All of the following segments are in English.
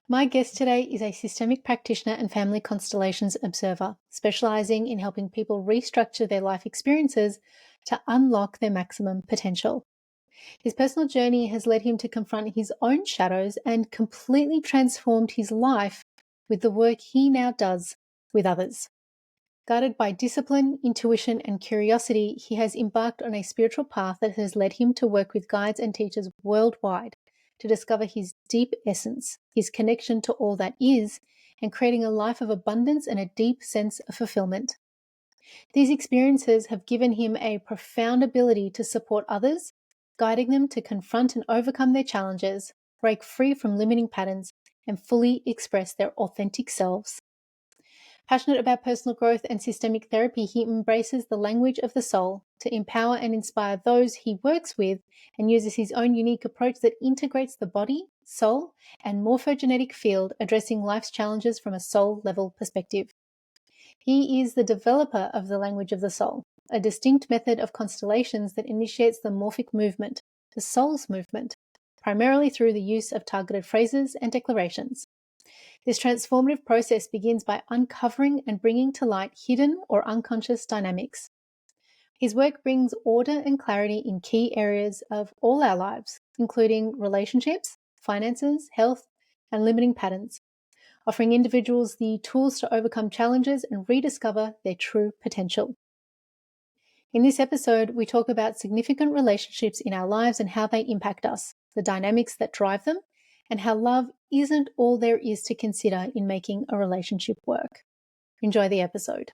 My guest today is a systemic practitioner and family constellations observer, specializing in helping people restructure their life experiences to unlock their maximum potential. His personal journey has led him to confront his own shadows and completely transformed his life with the work he now does with others. Guided by discipline, intuition, and curiosity, he has embarked on a spiritual path that has led him to work with guides and teachers worldwide to discover his deep essence, his connection to all that is, and creating a life of abundance and a deep sense of fulfillment. These experiences have given him a profound ability to support others, guiding them to confront and overcome their challenges, break free from limiting patterns, and fully express their authentic selves. Passionate about personal growth and systemic therapy, he embraces the language of the soul to empower and inspire those he works with and uses his own unique approach that integrates the body, soul, and morphogenetic field, addressing life's challenges from a soul-level perspective. He is the developer of the language of the soul, a distinct method of constellations that initiates the morphic movement, the soul's movement, primarily through the use of targeted phrases and declarations. This transformative process begins by uncovering and bringing to light hidden or unconscious dynamics. His work brings order and clarity in key areas of all our lives, including relationships, finances, health, and limiting patterns, offering individuals the tools to overcome challenges and rediscover their true potential. In this episode, we talk about significant relationships in our lives and how they impact us, the dynamics that drive them, and how love isn't all there is to consider in making a relationship work. Enjoy the episode.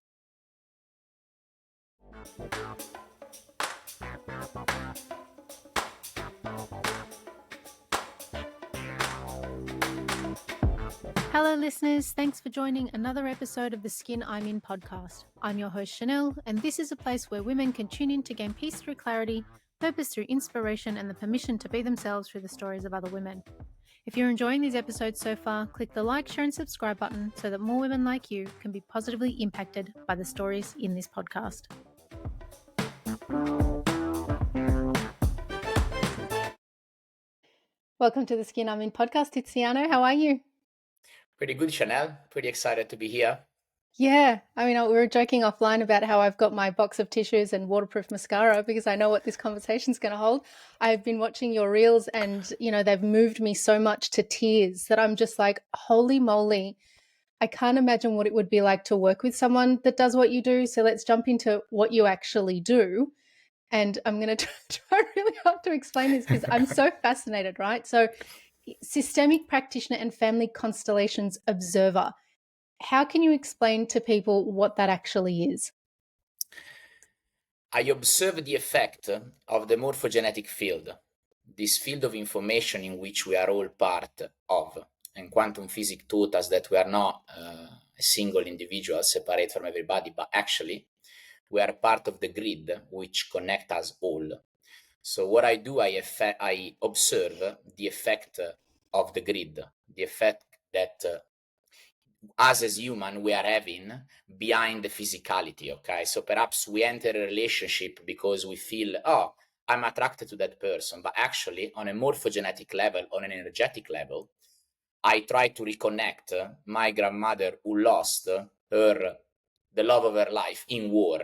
Hello, listeners. Thanks for joining another episode of the Skin I'm In podcast. I'm your host, Chanel, and this is a place where women can tune in to gain peace through clarity, purpose through inspiration, and the permission to be themselves through the stories of other women. If you're enjoying these episodes so far, click the like, share, and subscribe button so that more women like you can be positively impacted by the stories in this podcast. Welcome to the Skin I'm In podcast. Tiziano, how are you? Pretty good, Chanel. Pretty excited to be here. Yeah, we were joking offline about how I've got my box of tissues and waterproof mascara because I know what this conversation's going to hold. I've been watching your reels and, they've moved me so much to tears that I'm just like, holy moly, I can't imagine what it would be like to work with someone that does what you do. So let's jump into what you actually do. And I'm going to try really hard to explain this because I'm so fascinated, right? So, systemic practitioner and family constellations observer. How can you explain to people what that actually is? I observe the effect of the morphogenetic field, this field of information in which we are all part of. And quantum physics taught us that we are not a single individual separate from everybody, but actually we are part of the grid which connect us all. So what I do, I observe the effect of the grid, the effect that us as human we are having behind the physicality. Okay, so perhaps we enter a relationship because we feel, oh, I'm attracted to that person, but actually on a morphogenetic level, on an energetic level, I try to reconnect my grandmother who lost the love of her life in war.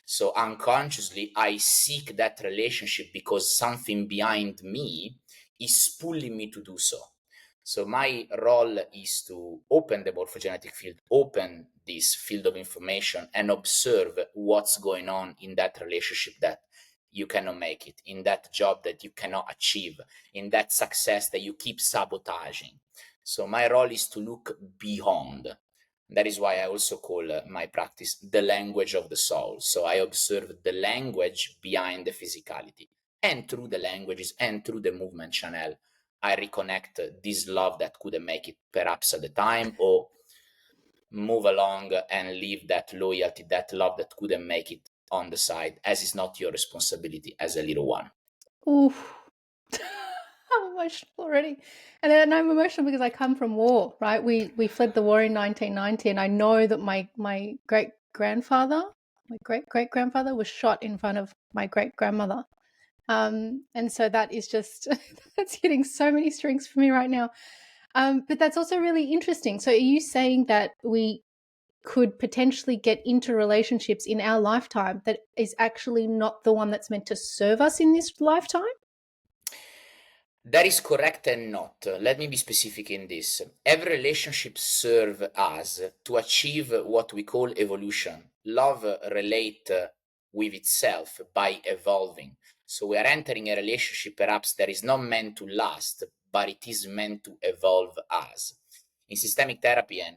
So unconsciously I seek that relationship because something behind me is pulling me to do so. So my role is to open the morphogenetic field, open this field of information and observe what's going on in that relationship that you cannot make it, in that job that you cannot achieve, in that success that you keep sabotaging. So my role is to look beyond. That is why I also call my practice the language of the soul. So I observe the language behind the physicality. And through the languages and through the movement channel, I reconnect this love that couldn't make it perhaps at the time, or move along and leave that loyalty, that love that couldn't make it on the side, as it's not your responsibility as a little one. Oof. I'm emotional already. And I'm emotional because I come from war, right? We fled the war in 1990, and I know that my great-grandfather, my great-great-grandfather was shot in front of my great-grandmother. And so that is just, that's hitting so many strings for me right now. But that's also really interesting. So are you saying that we could potentially get into relationships in our lifetime that is actually not the one that's meant to serve us in this lifetime? That is correct and not. Let me be specific in this. Every relationship serves us to achieve what we call evolution. Love relate with itself by evolving. So we are entering a relationship perhaps that is not meant to last, but it is meant to evolve us. In systemic therapy and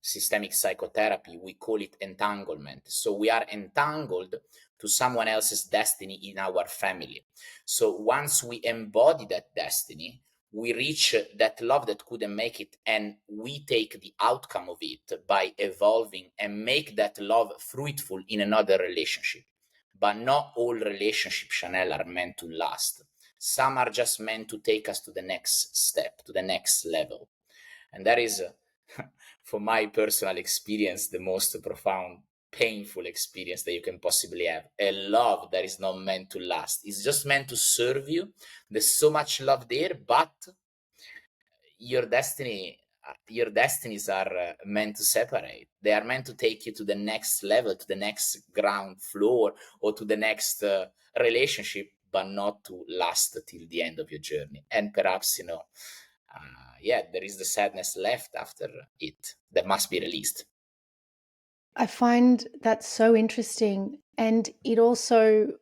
systemic psychotherapy, we call it entanglement. So we are entangled to someone else's destiny in our family. So once we embody that destiny, we reach that love that couldn't make it, and we take the outcome of it by evolving and make that love fruitful in another relationship. But not all relationships, Chanel, are meant to last. Some are just meant to take us to the next step, to the next level. And that is, from my personal experience, the most profound, painful experience that you can possibly have. A love that is not meant to last. It's just meant to serve you. There's so much love there, but your your destinies are meant to separate. They are meant to take you to the next level, to the next ground floor, or to the next relationship, but not to last till the end of your journey. And perhaps, yeah, there is the sadness left after it that must be released. I find that so interesting. And it also,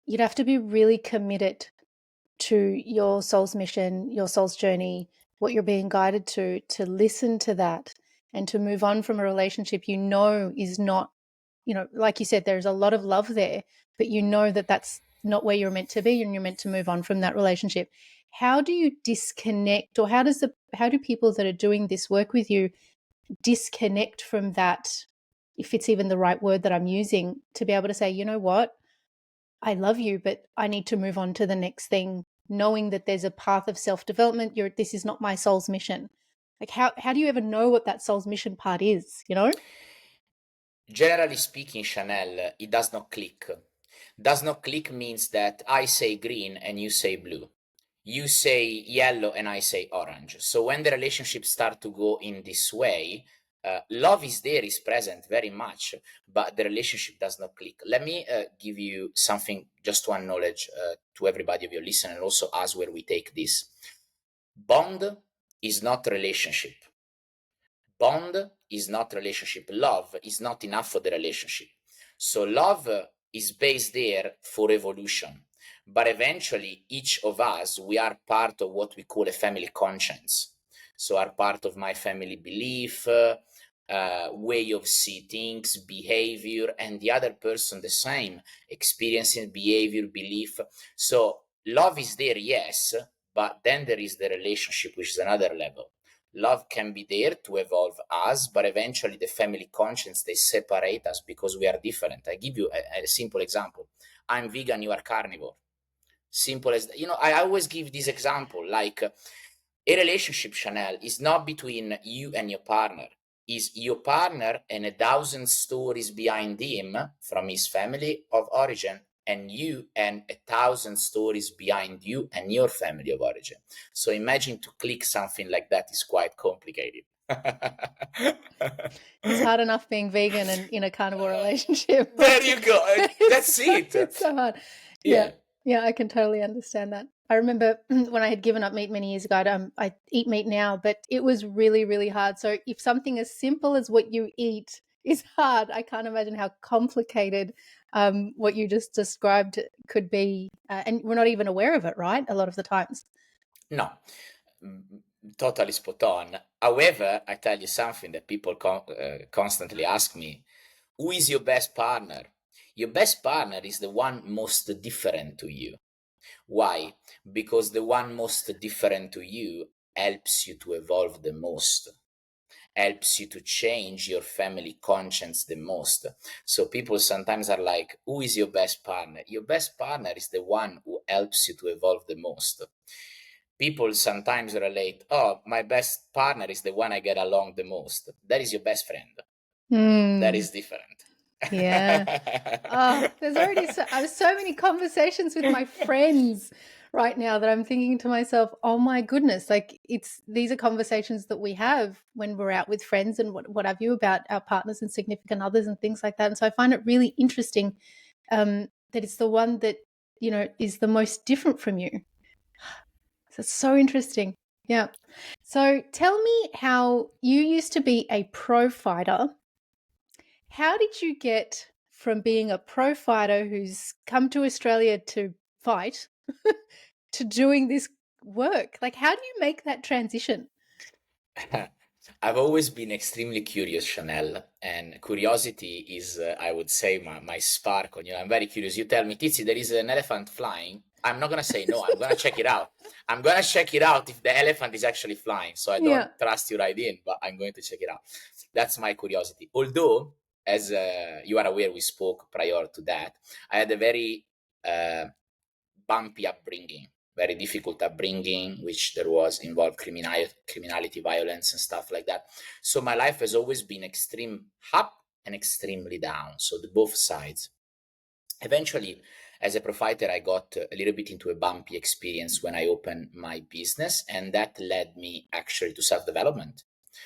you'd have to be really committed to your soul's mission, your soul's journey, what you're being guided to listen to that and to move on from a relationship you know is not, like you said, there's a lot of love there, but you know that that's not where you're meant to be and you're meant to move on from that relationship. How do you disconnect, or how do people that are doing this work with you disconnect from that, if it's even the right word that I'm using, to be able to say, you know what, I love you, but I need to move on to the next thing, knowing that there's a path of self-development. This is not my soul's mission. Like how do you ever know what that soul's mission part is, you know? Generally speaking, Chanel, it does not click. Does not click means that I say green and you say blue. You say yellow and I say orange. So when the relationships start to go in this way, love is there, is present very much, but the relationship does not click. Let me give you something just to acknowledge to everybody of your listener, and also us where we take this. Bond is not relationship. Bond is not relationship. Love is not enough for the relationship. So love is based there for evolution. But eventually, each of us, we are part of what we call a family conscience. So are part of my family belief, way of see things, behavior, and the other person the same, experiencing behavior, belief. So love is there, yes, but then there is the relationship, which is another level. Love can be there to evolve us, but eventually the family conscience, they separate us because we are different. I give you a simple example. I'm vegan, you are carnivore. Simple as, I always give this example, like a relationship, Chanel, is not between you and your partner. Is your partner and 1,000 stories behind him from his family of origin, and you and 1,000 stories behind you and your family of origin. So imagine to click something like that is quite complicated. It's hard enough being vegan and in a carnivore relationship. There you go. That's it. It's so hard. Yeah. Yeah. Yeah, I can totally understand that. I remember when I had given up meat many years ago, I eat meat now, but it was really, really hard. So if something as simple as what you eat is hard, I can't imagine how complicated what you just described could be. And we're not even aware of it, right? A lot of the times. No, totally spot on. However, I tell you something that people constantly ask me: who is your best partner? Your best partner is the one most different to you. Why? Because the one most different to you helps you to evolve the most, helps you to change your family conscience the most. So people sometimes are like, who is your best partner? Your best partner is the one who helps you to evolve the most. People sometimes relate, oh, my best partner is the one I get along the most. That is your best friend. That Mm, is different. yeah. Oh, there's already I have so many conversations with my friends right now that I'm thinking to myself, oh my goodness, like these are conversations that we have when we're out with friends and what have you about our partners and significant others and things like that. And so I find it really interesting that it's the one that, is the most different from you. So it's so interesting. Yeah. So tell me how you used to be a pro fighter. How did you get from being a pro fighter who's come to Australia to fight to doing this work? Like, how do you make that transition? I've always been extremely curious, Chanel, and curiosity is, I would say, my spark. I'm very curious. You tell me, Tizi, there is an elephant flying. I'm not gonna say no. I'm gonna check it out. I'm gonna check it out if the elephant is actually flying. So I don't Yeah. trust you right in, but I'm going to check it out. That's my curiosity. Although, as you are aware, we spoke prior to that. I had a very uh, bumpy upbringing, very difficult upbringing, which there was involved criminality, violence, and stuff like that. So my life has always been extreme up and extremely down. So the both sides. Eventually, as a provider, I got a little bit into a bumpy experience when I opened my business, and that led me actually to self development.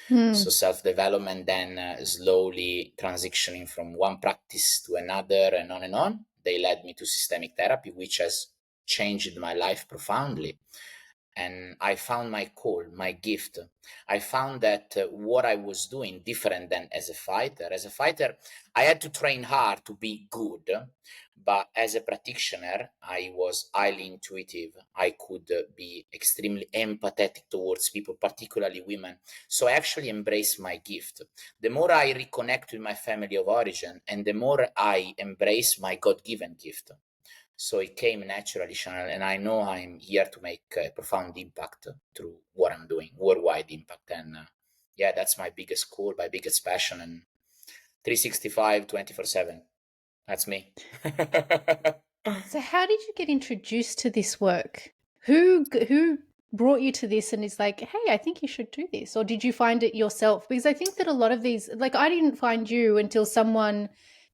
So Hmm. self development, then slowly transitioning from one practice to another, and on and on. They led me to systemic therapy, which has changed my life profoundly. And I found my call, my gift. I found that what I was doing different than as a fighter. As a fighter, I had to train hard to be good, but as a practitioner, I was highly intuitive. I could be extremely empathetic towards people, particularly women. So I actually embraced my gift. The more I reconnect with my family of origin, and the more I embrace my God given gift. So it came naturally, Chanel, and I know I'm here to make a profound impact through what I'm doing, worldwide impact. And yeah, that's my biggest goal, my biggest passion, and 365, 24/7. That's me. So, how did you get introduced to this work? Who brought you to this and is like, hey, I think you should do this, or did you find it yourself? Because I think that a lot of these, like, I didn't find you until someone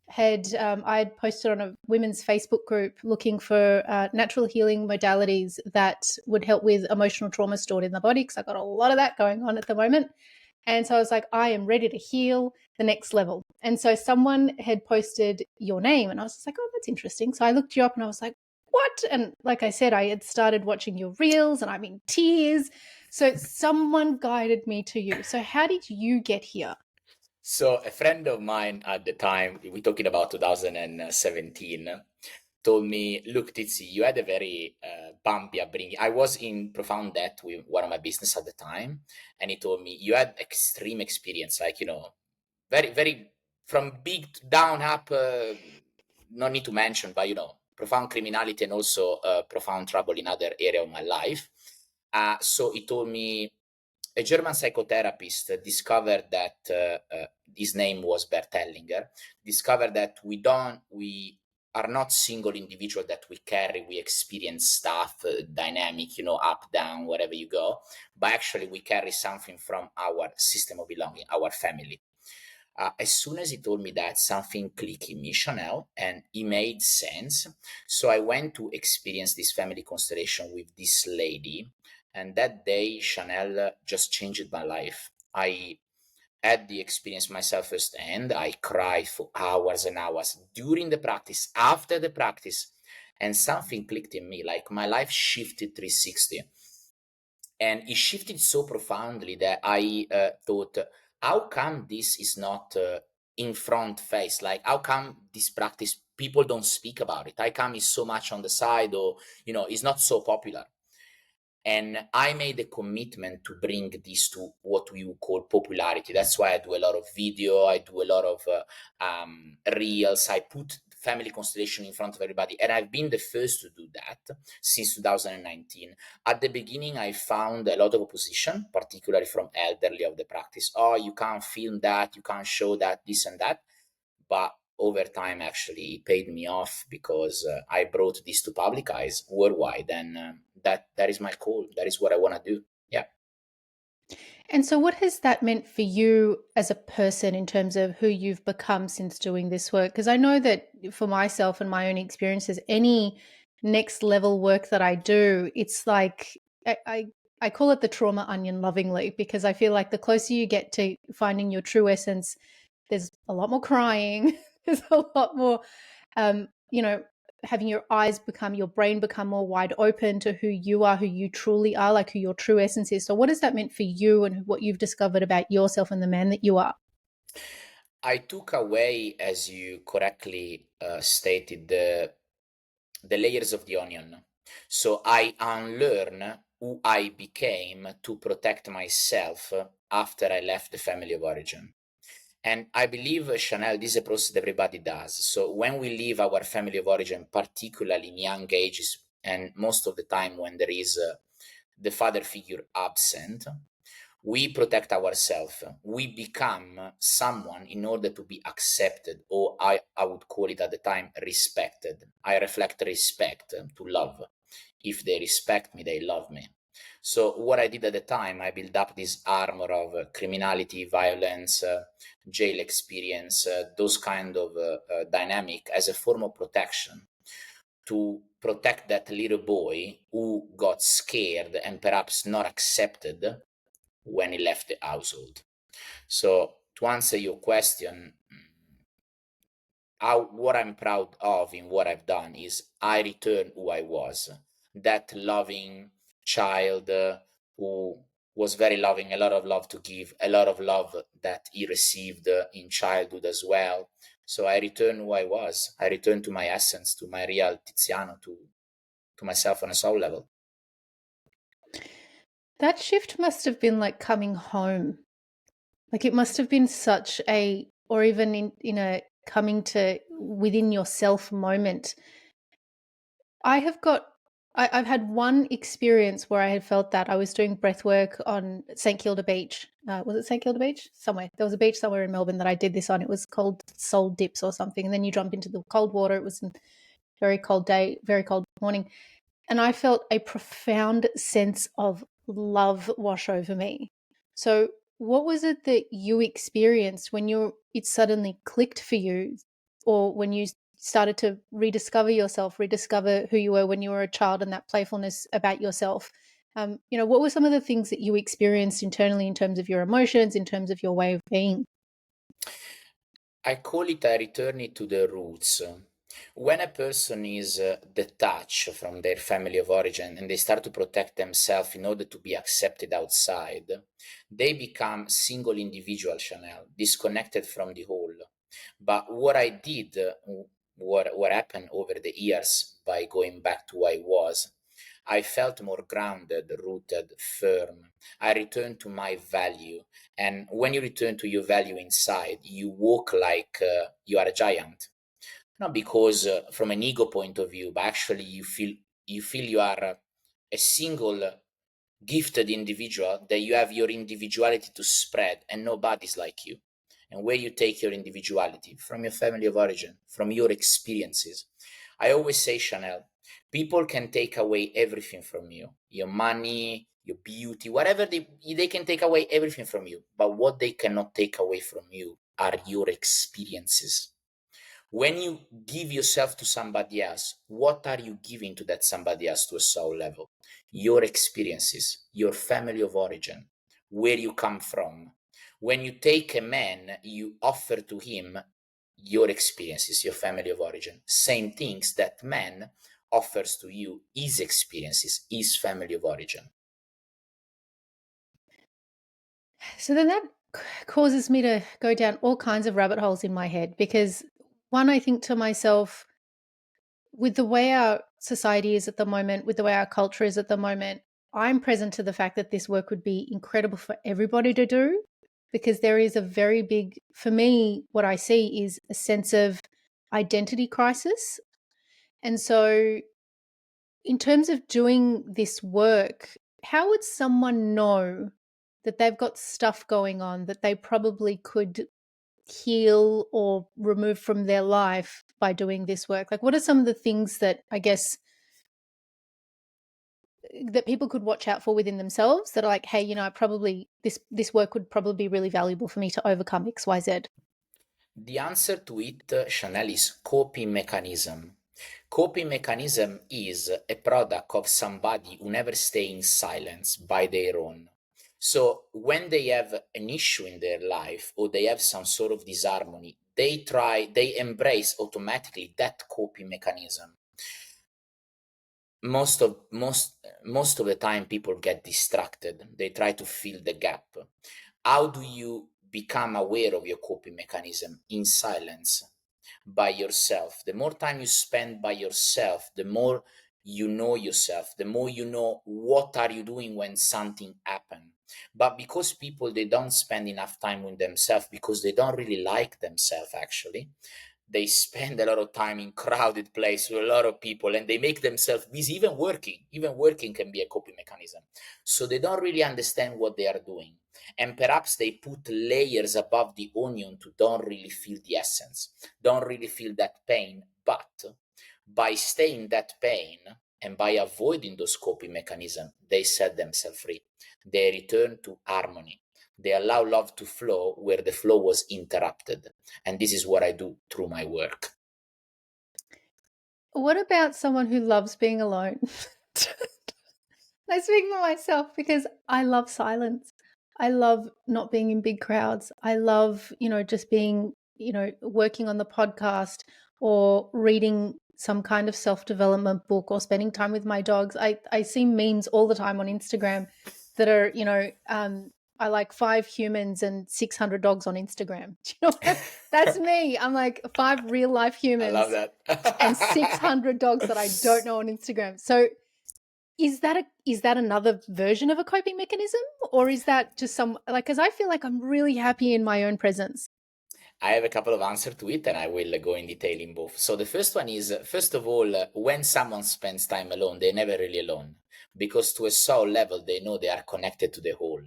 had I had posted on a women's Facebook group looking for natural healing modalities that would help with emotional trauma stored in the body, because I got a lot of that going on at the moment. And so I was like, I am ready to heal the next level. And so someone had posted your name and I was just like, oh, that's interesting. So I looked you up and I was like, what? And like I said, I had started watching your reels and I'm in tears. So someone guided me to you. So how did you get here? So a friend of mine at the time, we're talking about 2017, told me, look, Tizi, you had a very bumpy upbringing. I was in profound debt with one of my business at the time. And he told me, you had extreme experience, like, very, very from big to down up, no need to mention, but, profound criminality and also profound trouble in other area of my life. So he told me, a German psychotherapist discovered that his name was Bert Hellinger, discovered that we are not single individual that we experience stuff, dynamic, up, down, wherever you go, but actually we carry something from our system of belonging, our family. As soon as he told me that, something clicked in me, Chanel, and it made sense. So I went to experience this family constellation with this lady. And that day, Chanel just changed my life. I had the experience myself firsthand. I cried for hours and hours during the practice, after the practice, and something clicked in me. Like my life shifted 360, and it shifted so profoundly that I thought, how come this is not in front face? Like, how come this practice people don't speak about it? How come it's so much on the side, or it's not so popular? And I made a commitment to bring this to what we would call popularity. That's why I do a lot of video, I do a lot of reels, I put family constellation in front of everybody. And I've been the first to do that since 2019. At the beginning, I found a lot of opposition, particularly from elderly of the practice. Oh, you can't film that, you can't show that, this and that. But over time, actually, it paid me off because I brought this to public eyes worldwide, and that is my goal. That is what I want to do. Yeah. And so, what has that meant for you as a person in terms of who you've become since doing this work? Because I know that for myself and my own experiences, any next level work that I do, it's like I call it the trauma onion lovingly, because I feel like the closer you get to finding your true essence, there's a lot more crying. There's a lot more, you know, having your eyes become, your brain become more wide open to who you are, who you truly are, like who your true essence is. So what has that meant for you and what you've discovered about yourself and the man that you are? I took away, as you correctly stated, the layers of the onion. So I unlearn who I became to protect myself after I left the family of origin. And I believe, Chanel, this is a process that everybody does. So when we leave our family of origin, particularly in young ages, and most of the time when there is the father figure absent, we protect ourselves. We become someone in order to be accepted, or I would call it at the time respected. I reflect respect to love. If they respect me, they love me. So what I did at the time, I built up this armor of criminality, violence, jail experience, those kind of dynamic as a form of protection, to protect that little boy who got scared and perhaps not accepted when he left the household. So to answer your question, what I'm proud of in what I've done is I return who I was, that loving child who was very loving, a lot of love to give, a lot of love that he received in childhood as well. So I return who I was. I return to my essence, to my real Tiziano, to myself on a soul level. That shift must have been like coming home. Like it must have been such a, or even in a coming to within yourself moment. I have got, I've had one experience where I had felt that. I was doing breath work on St Kilda Beach. Was it St Kilda Beach? Somewhere. There was a beach somewhere in Melbourne that I did this on. It was called Soul Dips or something. And then you jump into the cold water. It was a very cold day, very cold morning. And I felt a profound sense of love wash over me. So what was it that you experienced when it suddenly clicked for you, or when you started to rediscover yourself, rediscover who you were when you were a child, and that playfulness about yourself? What were some of the things that you experienced internally in terms of your emotions, in terms of your way of being? I call it a return to the roots. When a person is detached from their family of origin and they start to protect themselves in order to be accepted outside, they become single individual, Chanel, disconnected from the whole. But what I did, what happened over the years by going back to who I was, I felt more grounded, rooted, firm. I returned to my value. And when you return to your value inside, you walk like you are a giant. Not because from an ego point of view, but actually you feel you are a single gifted individual, that you have your individuality to spread and nobody's like you. And where you take your individuality from your family of origin, from your experiences. I always say, Chanel, people can take away everything from you, your money, your beauty, whatever. They can take away everything from you, but what they cannot take away from you are your experiences. When you give yourself to somebody else, what are you giving to that somebody else to a soul level? Your experiences, your family of origin, where you come from. When you take a man, you offer to him your experiences, your family of origin. Same things that man offers to you, his experiences, his family of origin. So then that causes me to go down all kinds of rabbit holes in my head, because one, I think to myself, with the way our society is at the moment, with the way our culture is at the moment, I'm present to the fact that this work would be incredible for everybody to do, because there is a very big, for me, what I see is a sense of identity crisis. And so, in terms of doing this work, how would someone know that they've got stuff going on that they probably could heal or remove from their life by doing this work? Like, what are some of the things that I guess that people could watch out for within themselves that are like, hey, I probably this work would probably be really valuable for me to overcome XYZ? The answer to it, Chanel, is coping mechanism. Coping mechanism is a product of somebody who never stay in silence by their own. So when they have an issue in their life or they have some sort of disharmony, they embrace automatically that coping mechanism. Most of the time people get distracted. They try to fill the gap. How do you become aware of your coping mechanism? In silence, by yourself. The more time you spend by yourself, the more you know yourself, the more you know what are you doing when something happens. But because people, they don't spend enough time with themselves, because they don't really like themselves actually, they spend a lot of time in crowded place with a lot of people, and they make themselves busy. Even working can be a coping mechanism. So they don't really understand what they are doing, and perhaps they put layers above the onion to don't really feel the essence, don't really feel that pain. But by staying that pain and by avoiding those coping mechanisms, they set themselves free. They return to harmony. They allow love to flow where the flow was interrupted. And this is what I do through my work. What about someone who loves being alone? I speak for myself because I love silence. I love not being in big crowds. I love, just being, working on the podcast or reading some kind of self-development book or spending time with my dogs. I see memes all the time on Instagram that are, I like 5 humans and 600 dogs on Instagram. Do you know that's me. I'm like 5 real life humans. I love that. And 600 dogs that I don't know on Instagram. So is that another version of a coping mechanism, or is that just because I feel like I'm really happy in my own presence? I have a couple of answers to it, and I will go in detail in both. So the first one is, first of all, when someone spends time alone, they're never really alone, because to a soul level, they know they are connected to the whole.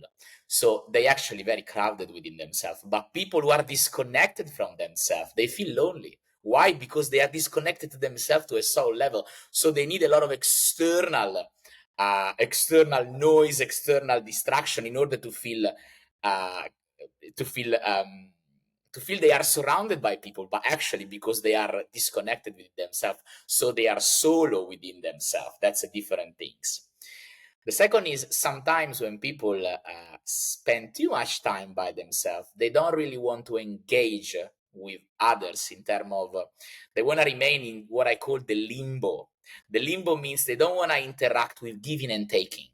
So they actually very crowded within themselves. But people who are disconnected from themselves, they feel lonely. Why? Because they are disconnected to themselves to a soul level. So they need a lot of external noise, external distraction in order uh, to feel to feel they are surrounded by people, but actually because they are disconnected with themselves, so they are solo within themselves. That's a different things. The second is, sometimes when people spend too much time by themselves, they don't really want to engage with others in terms of, they want to remain in what I call the limbo. The limbo means they don't want to interact with giving and taking.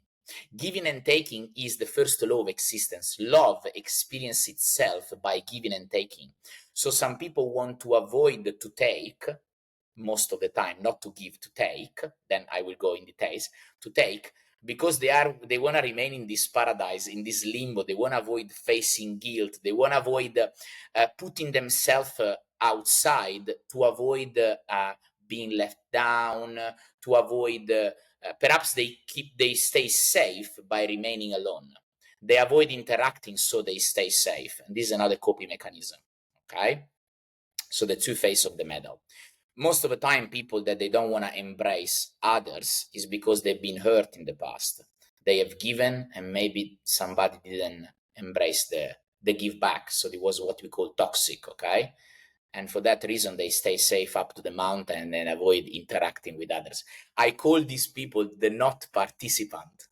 Giving and taking is the first law of existence. Love experiences itself by giving and taking. So some people want to avoid to take most of the time, not to give, to take. Then I will go in details. To take, because they want to remain in this paradise, in this limbo. They want to avoid facing guilt. They want to avoid putting themselves outside, to avoid being left down, to avoid perhaps they stay safe by remaining alone. They avoid interacting, so they stay safe. And this is another coping mechanism. Okay, so the two faces of the medal. Most of the time, people that they don't want to embrace others is because they've been hurt in the past. They have given, and maybe somebody didn't embrace the give back. So it was what we call toxic. Okay, and for that reason they stay safe up to the mountain and avoid interacting with others. I call these people the not participant.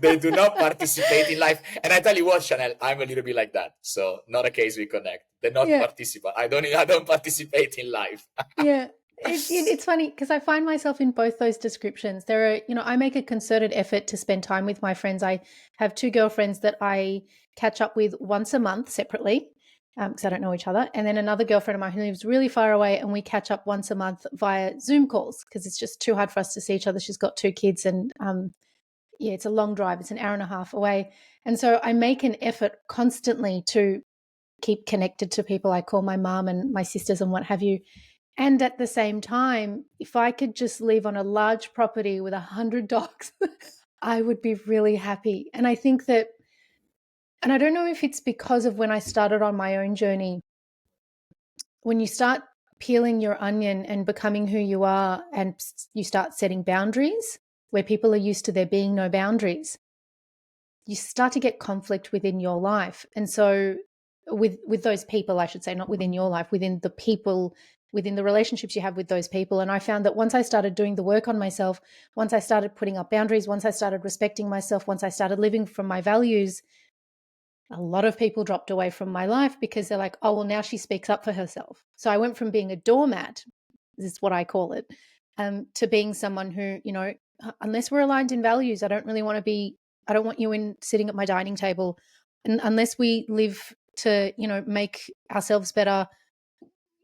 They do not participate in life. And I tell you what, Chanel, I'm a little bit like that. So not a case we connect. The not participant. I don't participate in life. Yeah. It's funny because I find myself in both those descriptions. There are, I make a concerted effort to spend time with my friends. I have 2 girlfriends that I catch up with once a month separately because I don't know each other. And then another girlfriend of mine who lives really far away, and we catch up once a month via Zoom calls because it's just too hard for us to see each other. She's got 2 kids, and it's a long drive. It's an hour and a half away. And so I make an effort constantly to keep connected to people. I call my mom and my sisters and what have you. And at the same time, if I could just live on a large property with 100 dogs, I would be really happy. And I think that, and I don't know if it's because of when I started on my own journey, when you start peeling your onion and becoming who you are, and you start setting boundaries where people are used to there being no boundaries, you start to get conflict within your life. And so with those people, I should say, not within your life, within the people within the relationships you have with those people. And I found that once I started doing the work on myself, once I started putting up boundaries, once I started respecting myself, once I started living from my values, a lot of people dropped away from my life because they're like, oh, well, now she speaks up for herself. So I went from being a doormat, this is what I call it, to being someone who, unless we're aligned in values, I don't want you in sitting at my dining table. And unless we live to, make ourselves better,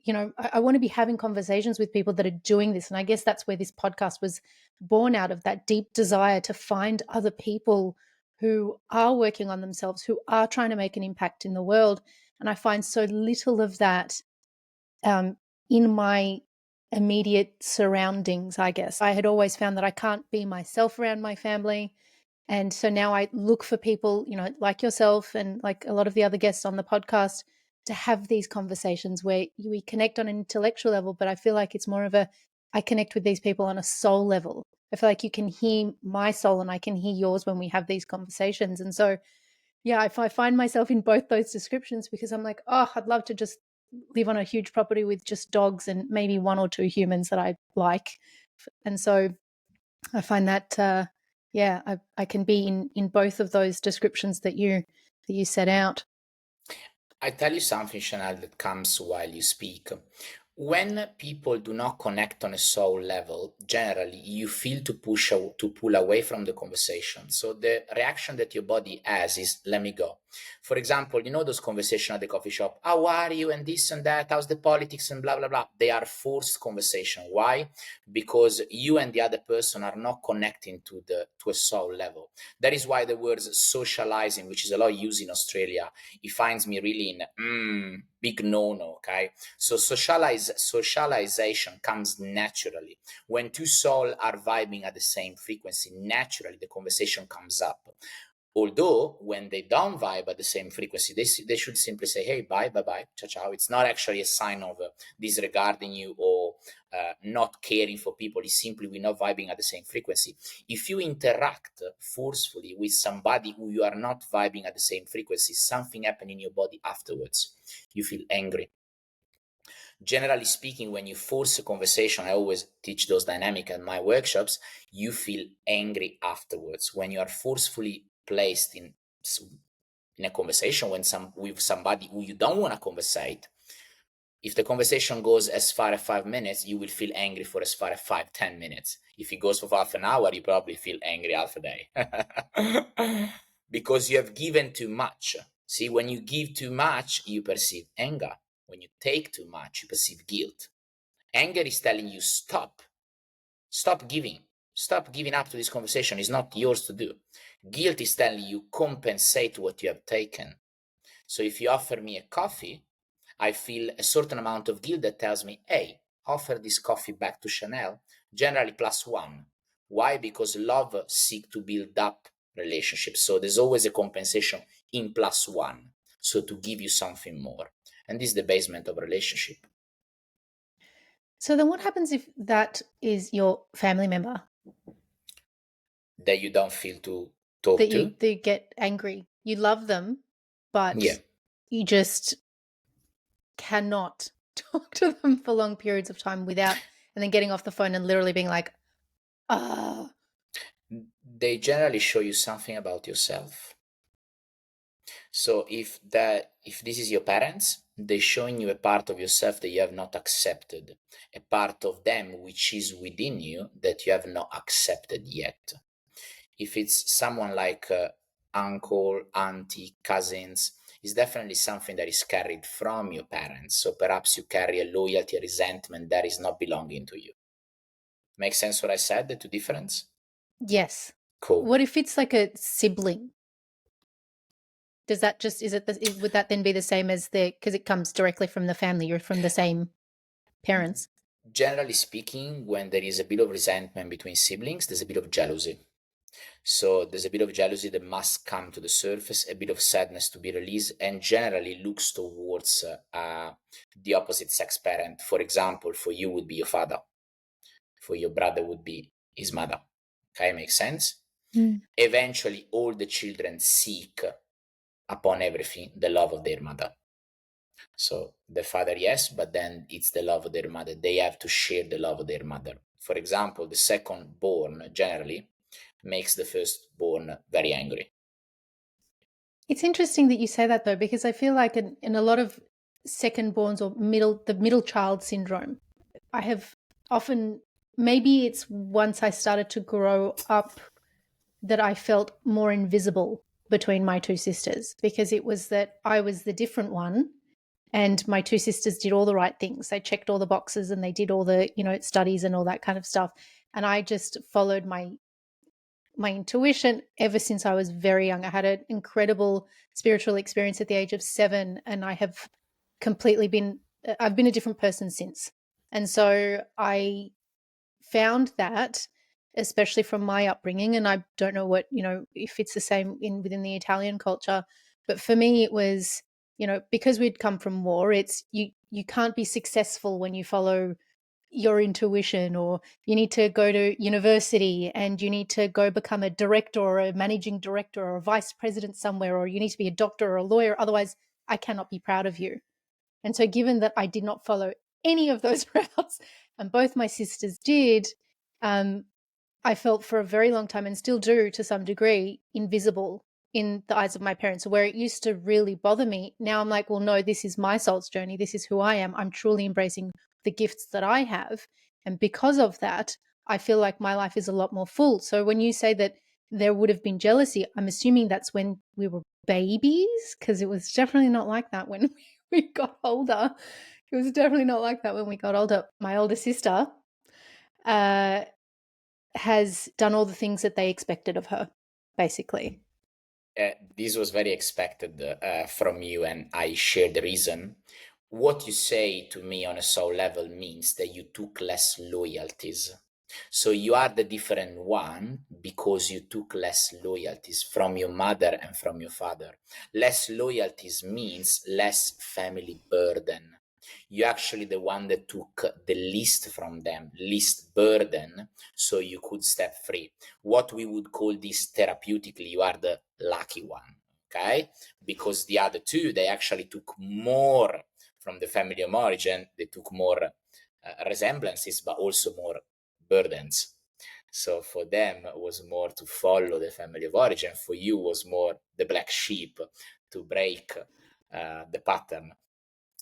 I want to be having conversations with people that are doing this. And I guess that's where this podcast was born out of, that deep desire to find other people who are working on themselves, who are trying to make an impact in the world. And I find so little of that in my immediate surroundings, I guess. I had always found that I can't be myself around my family. And so now I look for people, like yourself and like a lot of the other guests on the podcast, to have these conversations where we connect on an intellectual level, but I feel like it's more of I connect with these people on a soul level. I feel like you can hear my soul and I can hear yours when we have these conversations. And so, yeah, I find myself in both those descriptions because I'm like, oh, I'd love to just live on a huge property with just dogs and maybe one or two humans that I like. And so I find that, I can be in both of those descriptions that you set out. I tell you something, Chanel, that comes while you speak. When people do not connect on a soul level, generally you feel to pull away from the conversation. So the reaction that your body has is, let me go. For example, you know those conversations at the coffee shop, how are you and this and that, how's the politics and blah, blah, blah. They are forced conversation. Why? Because you and the other person are not connecting to a soul level. That is why the words socializing, which is a lot used in Australia, it finds me really in big no-no, okay? So socialization comes naturally. When two souls are vibing at the same frequency, naturally the conversation comes up. Although when they don't vibe at the same frequency, they should simply say, hey, bye, ciao, ciao. It's not actually a sign of disregarding you or not caring for people. It's simply we're not vibing at the same frequency. If you interact forcefully with somebody who you are not vibing at the same frequency, something happens in your body afterwards. You feel angry. Generally speaking, when you force a conversation, I always teach those dynamics at my workshops, you feel angry afterwards. When you are forcefully placed in a conversation with somebody who you don't want to conversate, if the conversation goes as far as 5 minutes, you will feel angry for as far as 5-10 minutes. If it goes for half an hour, you probably feel angry half a day. Because you have given too much. See, when you give too much, you perceive anger. When you take too much, you perceive guilt. Anger is telling you, stop giving. Stop giving up to this conversation. It's not yours to do. Guilt is telling you, compensate what you have taken. So if you offer me a coffee, I feel a certain amount of guilt that tells me, hey, offer this coffee back to Chanel, generally +1. Why? Because love seeks to build up relationships. So there's always a compensation in +1. So to give you something more. And this is the basement of a relationship. So then what happens if that is your family member? That you don't feel to talk that to? you get angry. You love them, but you just cannot talk to them for long periods of time without, and then getting off the phone and literally being like, ah. They generally show you something about yourself. So if this is your parents, they're showing you a part of yourself that you have not accepted, a part of them which is within you that you have not accepted yet. If it's someone like uncle, auntie, cousins, it's definitely something that is carried from your parents. So perhaps you carry a loyalty, a resentment that is not belonging to you. Make sense what I said? The two difference? Yes. Cool. What if it's like a sibling? Does that just, would that then be the same as because it comes directly from the family, you're from the same parents? Generally speaking, when there is a bit of resentment between siblings, there's a bit of jealousy. So there's a bit of jealousy that must come to the surface, a bit of sadness to be released, and generally looks towards the opposite sex parent. For example, for you would be your father. For your brother would be his mother. Okay, makes sense? Eventually, all the children seek upon everything the love of their mother. So the father, yes, but then it's the love of their mother. They have to share the love of their mother. For example, the second born generally makes the firstborn very angry. It's interesting that you say that though, because I feel like in a lot of second-borns or the middle child syndrome, I have often, maybe it's once I started to grow up that I felt more invisible between my two sisters, because it was that I was the different one and my two sisters did all the right things. They checked all the boxes and they did all the, studies and all that kind of stuff. And I just followed my intuition ever since I was very young. I had an incredible spiritual experience at the age of 7, and I have I've been a different person since. And so I found that, especially from my upbringing, and I don't know if it's the same within the Italian culture, but for me it was, because we'd come from war, it's you can't be successful when you follow your intuition, or you need to go to university and you need to go become a director or a managing director or a vice president somewhere, or you need to be a doctor or a lawyer, otherwise I cannot be proud of you. And so given that I did not follow any of those routes and both my sisters did, um, I felt for a very long time, and still do to some degree, invisible in the eyes of my parents. So where it used to really bother me, now I'm like, well, no, this is my soul's journey. This is who I am. I'm truly embracing the gifts that I have. And because of that, I feel like my life is a lot more full. So when you say that there would have been jealousy, I'm assuming that's when we were babies, because it was definitely not like that when we got older. It was definitely not like that when we got older. My older sister, has done all the things that they expected of her, basically. This was very expected from you, and I share the reason. What you say to me on a soul level means that you took less loyalties. So you are the different one because you took less loyalties from your mother and from your father. Less loyalties means less family burden. You're actually the one that took the least from them, least burden, so you could step free. What we would call this therapeutically, you are the lucky one, okay? Because the other two, they actually took more from the family of origin, they took more resemblances, but also more burdens. So for them it was more to follow the family of origin. For you was more the black sheep to break the pattern.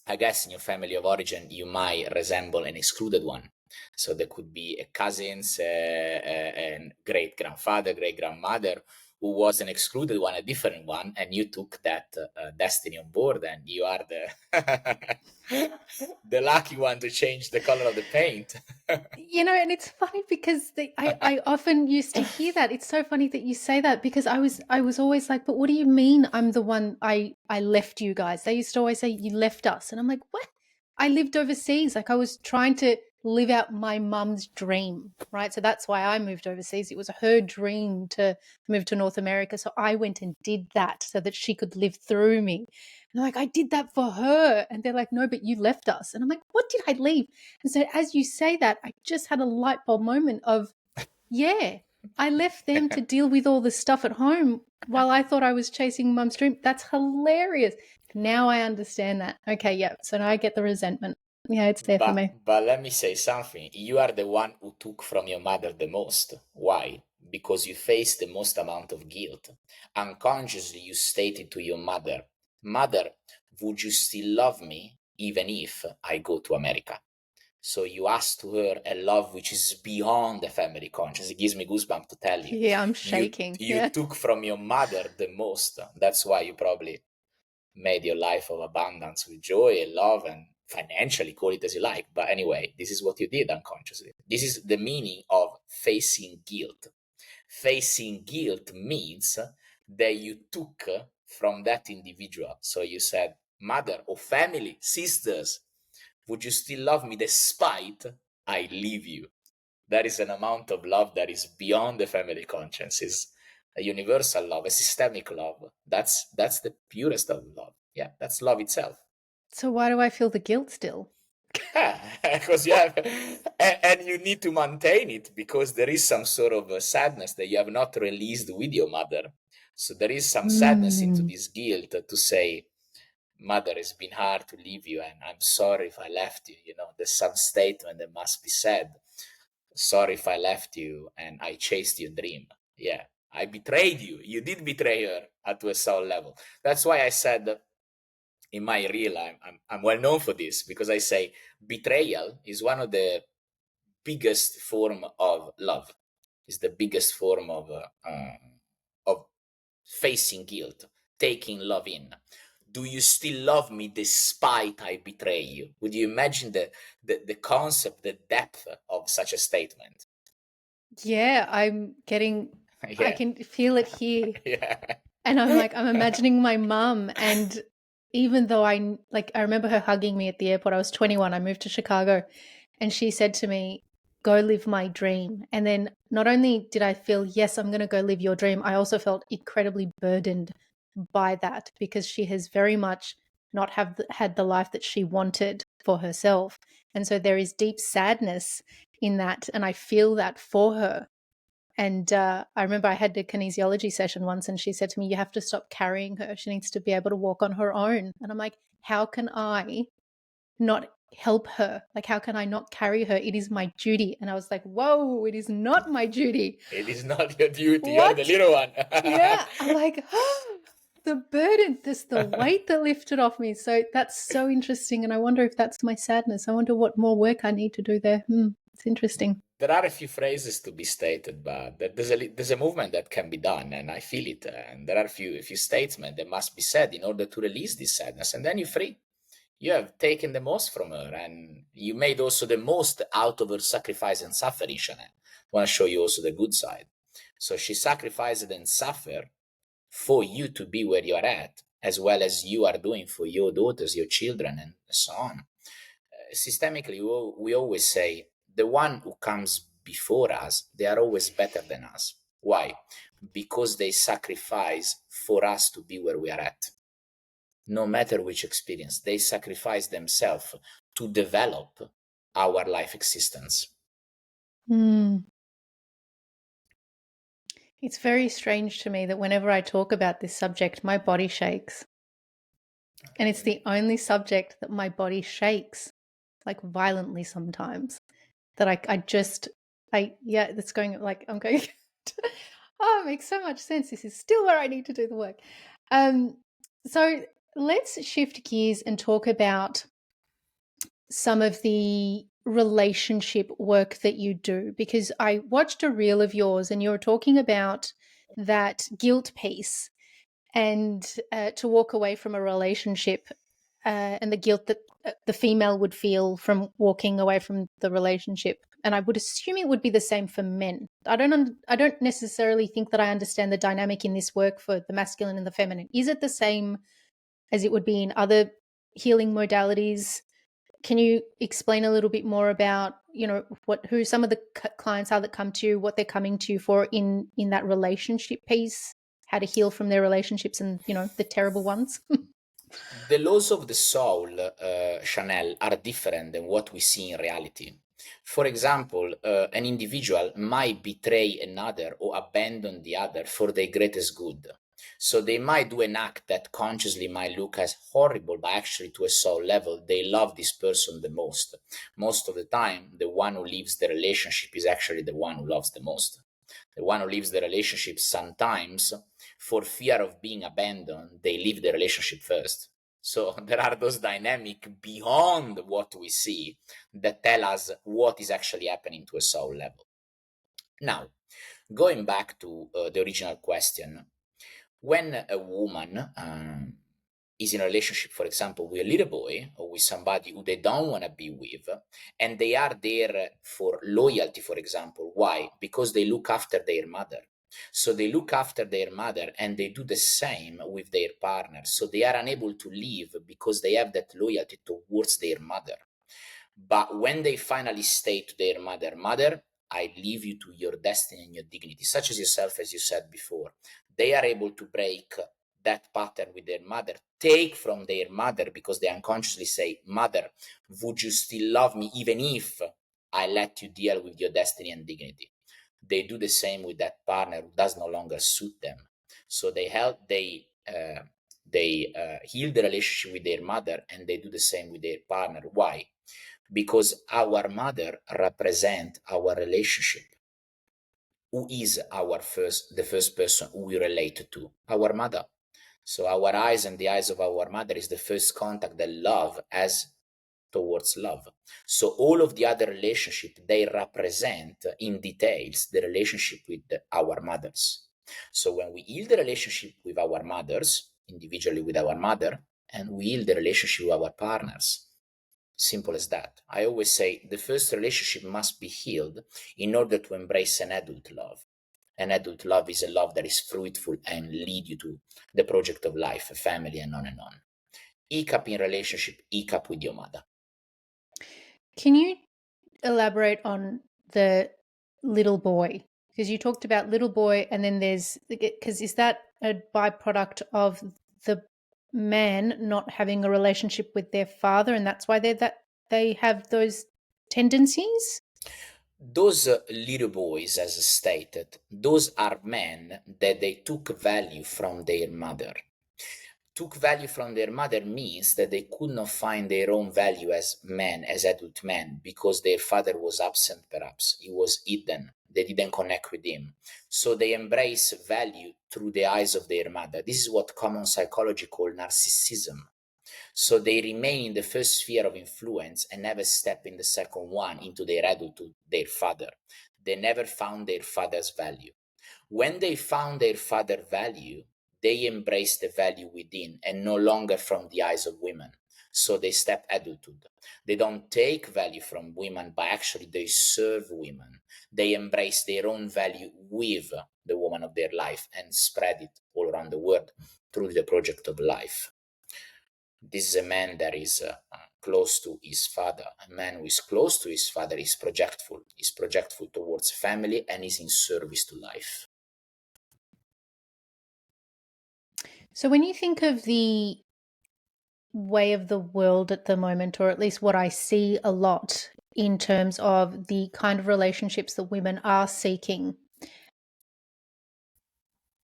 I guess in your family of origin you might resemble an excluded one. So there could be a cousins, and great grandfather, great grandmother who was an excluded one, a different one, and you took that destiny on board, and you are the the lucky one to change the color of the paint. And it's funny because I often used to hear that. It's so funny that you say that, because I was always like, but what do you mean I'm the one, I left you guys? They used to always say, you left us. And I'm like, what? I lived overseas. Like, I was trying to live out my mum's dream, right? So that's why I moved overseas. It was her dream to move to North America. So I went and did that so that she could live through me. And I'm like, I did that for her. And they're like, no, but you left us. And I'm like, what did I leave? And so as you say that, I just had a light bulb moment of, yeah, I left them to deal with all the stuff at home while I thought I was chasing mum's dream. That's hilarious. Now I understand that. Okay, yeah. So now I get the resentment. Yeah, it's there for me. But let me say something. You are the one who took from your mother the most. Why? Because you faced the most amount of guilt. Unconsciously, you stated to your mother, Mother, would you still love me even if I go to America? So you asked to her a love which is beyond the family conscious. It gives me goosebumps to tell you. Yeah, I'm You shaking. you Yeah. took from your mother the most. That's why you probably made your life of abundance with joy and love, and financially, call it as you like. But anyway, this is what you did unconsciously. This is the meaning of facing guilt. Facing guilt means that you took from that individual. So you said, Mother or family, sisters, would you still love me despite I leave you? That is an amount of love that is beyond the family conscience. Is a universal love, a systemic love. That's the purest of love. Yeah, that's love itself. So why do I feel the guilt still? Because you have, and you need to maintain it because there is some sort of sadness that you have not released with your mother. So there is some sadness into this guilt to say, mother, it's been hard to leave you, and I'm sorry if I left you. There's some statement that must be said. Sorry if I left you and I chased your dream. Yeah, I betrayed you. You did betray her at a soul level. That's why I said in my reel, I'm well known for this, because I say betrayal is one of the biggest form of love. Is the biggest form of facing guilt, taking love in. Do you still love me despite I betray you? Would you imagine the concept, the depth of such a statement? Yeah, I Yeah. can feel it here. Yeah. And I'm imagining my mum. And even though I remember her hugging me at the airport. I was 21. I moved to Chicago. And she said to me, go live my dream. And then not only did I feel, yes, I'm going to go live your dream, I also felt incredibly burdened by that, because she has very much not had the life that she wanted for herself. And so there is deep sadness in that. And I feel that for her. And I remember I had a kinesiology session once, and she said to me, you have to stop carrying her. She needs to be able to walk on her own. And I'm like, how can I not help her? Like, how can I not carry her? It is my duty. And I was like, whoa, it is not my duty. It is not your duty. You're the What? little one. Yeah. I'm like, the burden, the weight that lifted off me. So that's so interesting. And I wonder if that's my sadness. I wonder what more work I need to do there. It's interesting. There are a few phrases to be stated, but there's a movement that can be done, and I feel it. And there are a few statements that must be said in order to release this sadness, and then you're free. You have taken the most from her, and you made also the most out of her sacrifice and suffering, Chanel. I want to show you also the good side. So she sacrificed and suffered for you to be where you are at, as well as you are doing for your daughters, your children, and so on. Systemically, we always say the one who comes before us, they are always better than us. Why? Because they sacrifice for us to be where we are at. No matter which experience, they sacrifice themselves to develop our life existence. It's very strange to me that whenever I talk about this subject, my body shakes. And it's the only subject that my body shakes, like violently sometimes. That that's going, like, I'm going, oh, it makes so much sense. This is still where I need to do the work. So let's shift gears and talk about some of the relationship work that you do, because I watched a reel of yours and you were talking about that guilt piece, and to walk away from a relationship, and the guilt that the female would feel from walking away from the relationship. And I would assume it would be the same for men. I don't necessarily think that I understand the dynamic in this work for the masculine and the feminine. Is it the same as it would be in other healing modalities? Can you explain a little bit more about, who some of the clients are that come to you, what they're coming to you for in that relationship piece, how to heal from their relationships and, the terrible ones? The laws of the soul, Chanel, are different than what we see in reality. For example, an individual might betray another or abandon the other for their greatest good. So they might do an act that consciously might look as horrible, but actually, to a soul level, they love this person the most. Most of the time, the one who leaves the relationship is actually the one who loves the most. The one who leaves the relationship, sometimes, for fear of being abandoned, they leave the relationship first. So there are those dynamics beyond what we see that tell us what is actually happening to a soul level. Now, going back to the original question, when a woman is in a relationship, for example, with a little boy or with somebody who they don't want to be with, and they are there for loyalty, for example, why? Because they look after their mother. So they look after their mother and they do the same with their partner. So they are unable to leave because they have that loyalty towards their mother. But when they finally say to their mother, I leave you to your destiny and your dignity, such as yourself, as you said before, they are able to break that pattern with their mother, take from their mother, because they unconsciously say, Mother, would you still love me even if I let you deal with your destiny and dignity? They do the same with that partner who does no longer suit them. So They heal the relationship with their mother, and they do the same with their partner. Why? Because our mother represents our relationship. Who is the first person who we relate to? Our mother. So our eyes and the eyes of our mother is the first contact that love has towards love. So all of the other relationship, they represent in details the relationship with our mothers. So when we heal the relationship with our mothers, individually with our mother, and we heal the relationship with our partners, simple as that. I always say the first relationship must be healed in order to embrace an adult love. An adult love is a love that is fruitful and lead you to the project of life, a family, and on and on. ECAP in relationship, ECAP with your mother. Can you elaborate on the little boy? Because you talked about little boy, and then there's, because is that a byproduct of the man not having a relationship with their father, and that's why they have those tendencies? Those little boys, as stated, those are men that they took value from their mother. Took value from their mother means that they could not find their own value as men, as adult men, because their father was absent, perhaps. He was hidden. They didn't connect with him. So they embrace value through the eyes of their mother. This is what common psychology called narcissism. So they remain in the first sphere of influence and never step in the second one into their adulthood, their father. They never found their father's value. When they found their father value, they embrace the value within and no longer from the eyes of women. So they step adulthood. They don't take value from women, but actually they serve women. They embrace their own value with the woman of their life and spread it all around the world through the project of life. This is a man that is close to his father. A man who is close to his father is projectful. Is projectful towards family and is in service to life. So when you think of the way of the world at the moment, or at least what I see a lot in terms of the kind of relationships that women are seeking,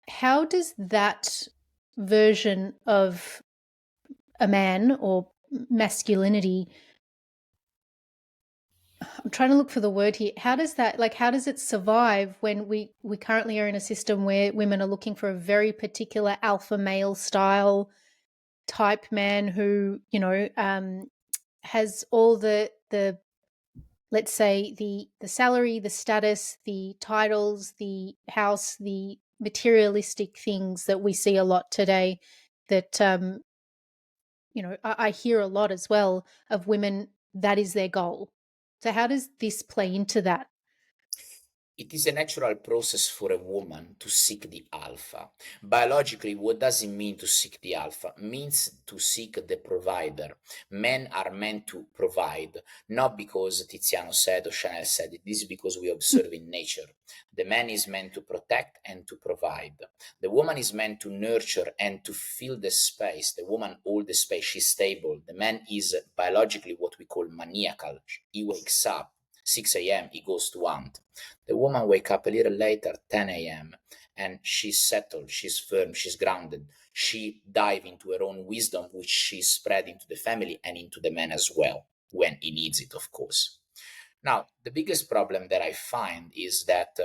how does that version of a man or masculinity, I'm trying to look for the word here, how does it survive when we currently are in a system where women are looking for a very particular alpha male style type man who, has all the let's say the salary, the status, the titles, the house, the materialistic things that we see a lot today, that I hear a lot as well of women, that is their goal. So how does this play into that? It is a natural process for a woman to seek the alpha. Biologically, what does it mean to seek the alpha? It means to seek the provider. Men are meant to provide, not because Tiziano said or Chanel said it. This is because we observe in nature. The man is meant to protect and to provide. The woman is meant to nurture and to fill the space. The woman holds the space, she's stable. The man is biologically what we call maniacal. He wakes up 6 a.m., he goes to hunt. The woman wake up a little later, 10 a.m., and she's settled, she's firm, she's grounded. She dive into her own wisdom, which she spread into the family and into the man as well, when he needs it, of course. Now, the biggest problem that I find is that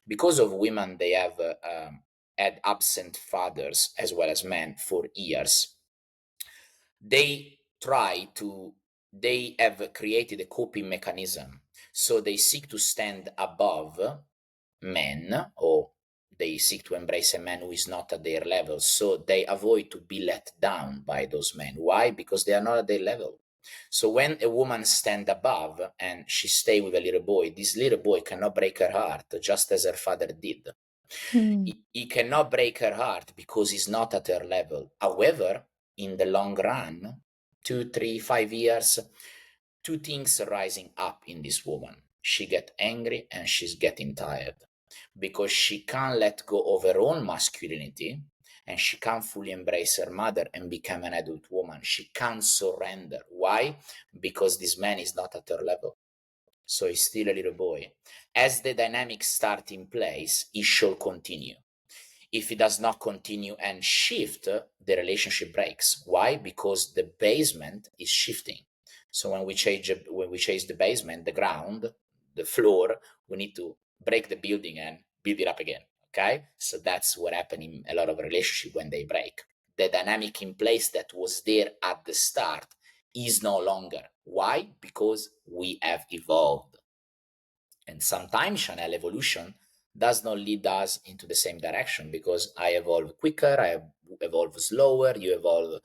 because of women, they have had absent fathers as well as men for years. They they have created a coping mechanism. So they seek to stand above men, or they seek to embrace a man who is not at their level. So they avoid to be let down by those men. Why? Because they are not at their level. So when a woman stand above and she stay with a little boy, this little boy cannot break her heart, just as her father did. He cannot break her heart because he's not at her level. However, in the long run, 2, 3, 5 years, two things are rising up in this woman. She get angry and she's getting tired because she can't let go of her own masculinity and she can't fully embrace her mother and become an adult woman. She can't surrender. Why? Because this man is not at her level. So he's still a little boy. As the dynamics start in place, it shall continue. if it does not continue and shift, the relationship breaks. Why? Because the basement is shifting. So when we change the basement, the ground, the floor, we need to break the building and build it up again. Okay, so that's what happened in a lot of relationships when they break. The dynamic in place that was there at the start is no longer. Why? Because we have evolved. And sometimes Chanel evolution does not lead us into the same direction, because I evolve quicker, I evolve slower, you evolve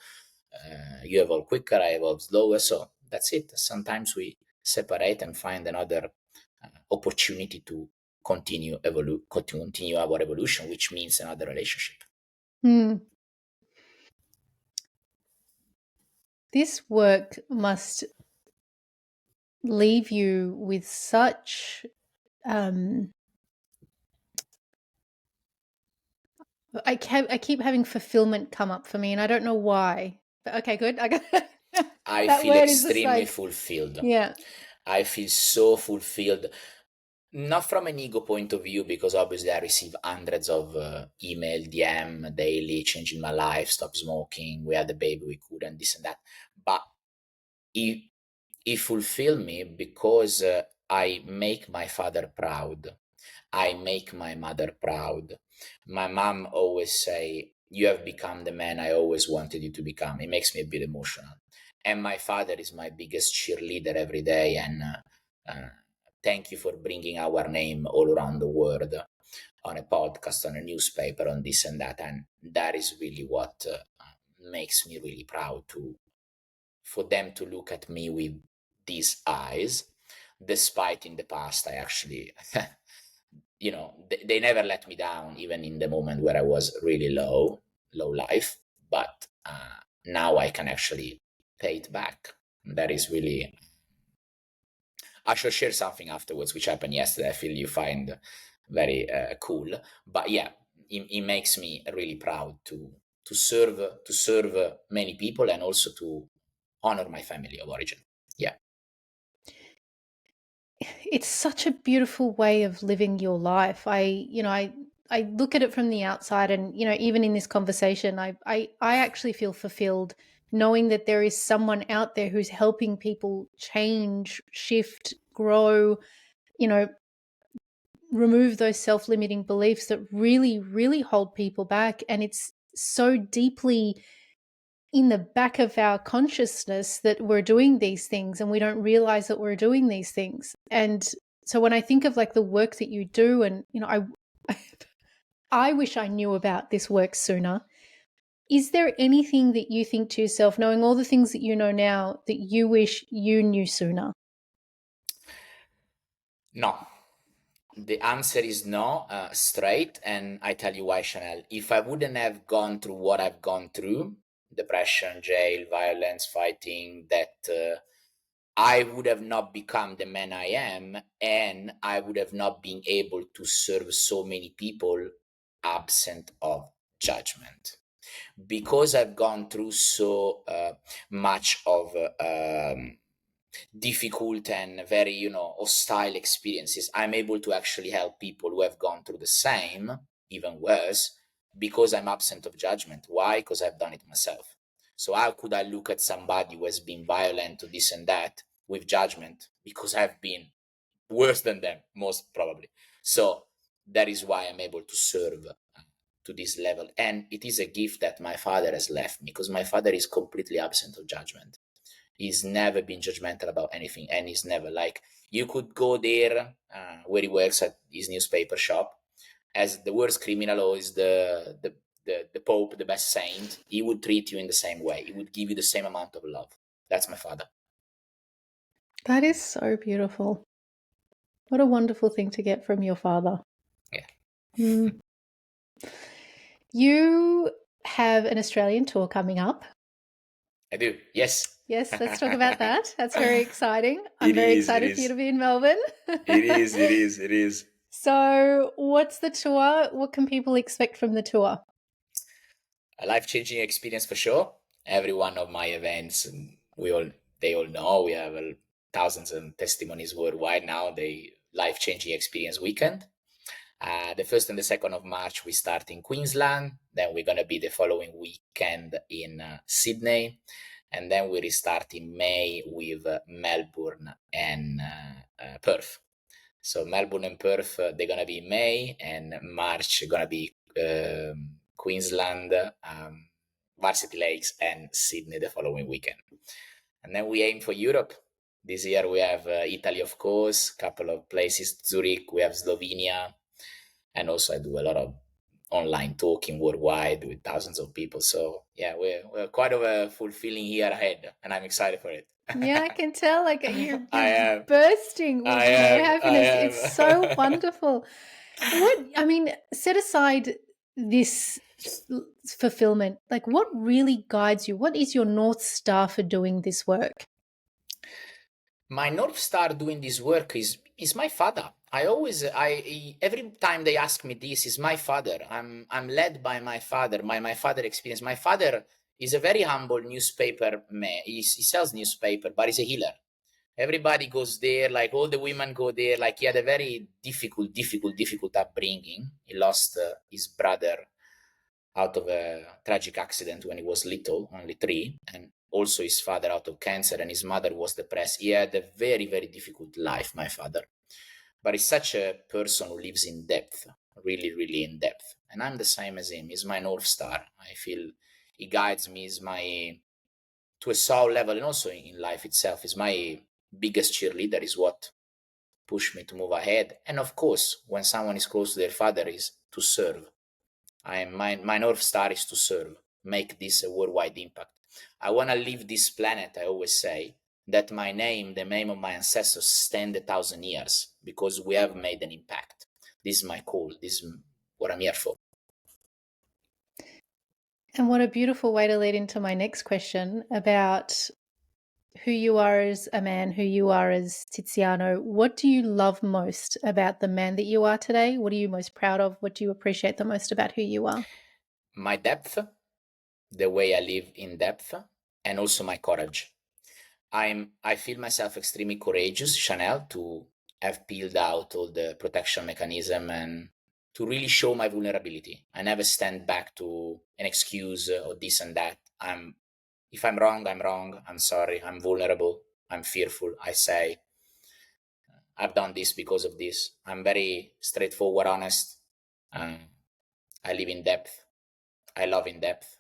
quicker, I evolve slower. So that's it. Sometimes we separate and find another opportunity to continue our evolution, which means another relationship. This work must leave you with such I keep having fulfillment come up for me, and I don't know why. But okay, good. I that feel word is just extremely like, fulfilled. yeah. I feel so fulfilled, not from an ego point of view, because obviously I receive hundreds of email, DM daily, changing my life, stop smoking, we had a baby we couldn't, this and that. But it fulfilled me because I make my father proud. I make my mother proud. My mom always say, "You have become the man I always wanted you to become." It makes me a bit emotional. And my father is my biggest cheerleader every day. And thank you for bringing our name all around the world on a podcast, on a newspaper, on this and that. And that is really what makes me really proud, for them to look at me with these eyes, despite in the past I actually they never let me down, even in the moment where I was really low life. But now I can actually pay it back. That is really, I shall share something afterwards which happened yesterday. I feel you find very cool. But yeah, it makes me really proud to serve many people, and also to honor my family of origin. Yeah. It's such a beautiful way of living your life. I look at it from the outside, and even in this conversation, I actually feel fulfilled knowing that there is someone out there who's helping people change, shift, grow, remove those self-limiting beliefs that really, really hold people back. And it's so deeply in the back of our consciousness that we're doing these things, and we don't realize that we're doing these things. And so when I think of like the work that you do, and I wish I knew about this work sooner. Is there anything that you think to yourself, knowing all the things that you know now, that you wish you knew sooner? No. The answer is no, straight, and I tell you why, Chanel. If I wouldn't have gone through what I've gone through, depression, jail, violence, fighting, that I would have not become the man I am, and I would have not been able to serve so many people absent of judgment. Because I've gone through so much of difficult and very hostile experiences, I'm able to actually help people who have gone through the same, even worse, because I'm absent of judgment. Why? Because I've done it myself. So how could I look at somebody who has been violent to this and that with judgment? Because I've been worse than them, most probably. So that is why I'm able to serve to this level. And it is a gift that my father has left me, because my father is completely absent of judgment. He's never been judgmental about anything, and he's never like, you could go there where he works at his newspaper shop as the worst criminal, or is the Pope, the best saint. He would treat you in the same way. He would give you the same amount of love. That's my father. That is so beautiful. What a wonderful thing to get from your father. Yeah. You have an Australian tour coming up. I do. Yes. Yes, let's talk about that. That's very exciting. I'm very excited for you to be in Melbourne. It is. So, what's the tour? What can people expect from the tour? A life-changing experience for sure. Every one of my events, and they all know, we have thousands of testimonies worldwide now. They life-changing experience weekend. The 1st and the 2nd of March, we start in Queensland. Then we're going to be the following weekend in Sydney. And then we restart in May with Melbourne and Perth. So Melbourne and Perth, they're going to be May, and March going to be Queensland, Varsity Lakes, and Sydney the following weekend. And then we aim for Europe. This year we have Italy, of course, couple of places, Zurich, we have Slovenia, and also I do a lot of online talking worldwide with thousands of people. So yeah, we're quite of a fulfilling year ahead, and I'm excited for it. Yeah, I can tell. Like you're bursting with happiness. It's so wonderful. Set aside this fulfillment. Like, what really guides you? What is your North Star for doing this work? My North Star doing this work is my father. Every time they ask me this, is my father. I'm led by my father, my father experience. My father is a very humble newspaper man. He sells newspaper, but he's a healer. Everybody goes there, like all the women go there. Like he had a very difficult upbringing. He lost his brother out of a tragic accident when he was little, only 3, and also his father out of cancer, and his mother was depressed. He had a very, very difficult life, my father. But he's such a person who lives in depth, really, really in depth. And I'm the same as him. He's my North Star. I feel he guides me, to a soul level, and also in life itself, is my biggest cheerleader, is what pushed me to move ahead. And of course, when someone is close to their father, is to serve. My North Star is to serve, make this a worldwide impact. I want to leave this planet, I always say, that the name of my ancestors stand 1,000 years, because we have made an impact. This is my call. This is what I'm here for. And what a beautiful way to lead into my next question about who you are as a man, who you are as Tiziano. What do you love most about the man that you are today? What are you most proud of? What do you appreciate the most about who you are? My depth, the way I live in depth, and also my courage. I feel myself extremely courageous, Chanel, to have peeled out all the protection mechanism and to really show my vulnerability. I never stand back to an excuse or this and that. If I'm wrong, I'm wrong. I'm sorry. I'm vulnerable. I'm fearful. I say, I've done this because of this. I'm very straightforward, honest. I live in depth. I love in depth.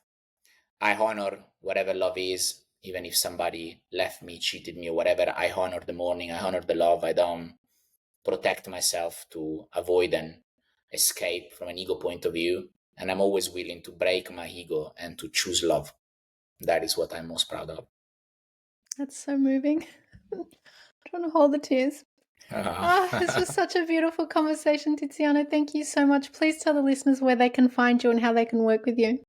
I honor whatever love is, even if somebody left me, cheated me, or whatever. I honor the morning. I honor the love. I don't protect myself to avoid an escape from an ego point of view. And I'm always willing to break my ego and to choose love. That is what I'm most proud of. That's so moving. I'm trying to hold the tears. This was such a beautiful conversation, Tiziano. Thank you so much. Please tell the listeners where they can find you and how they can work with you.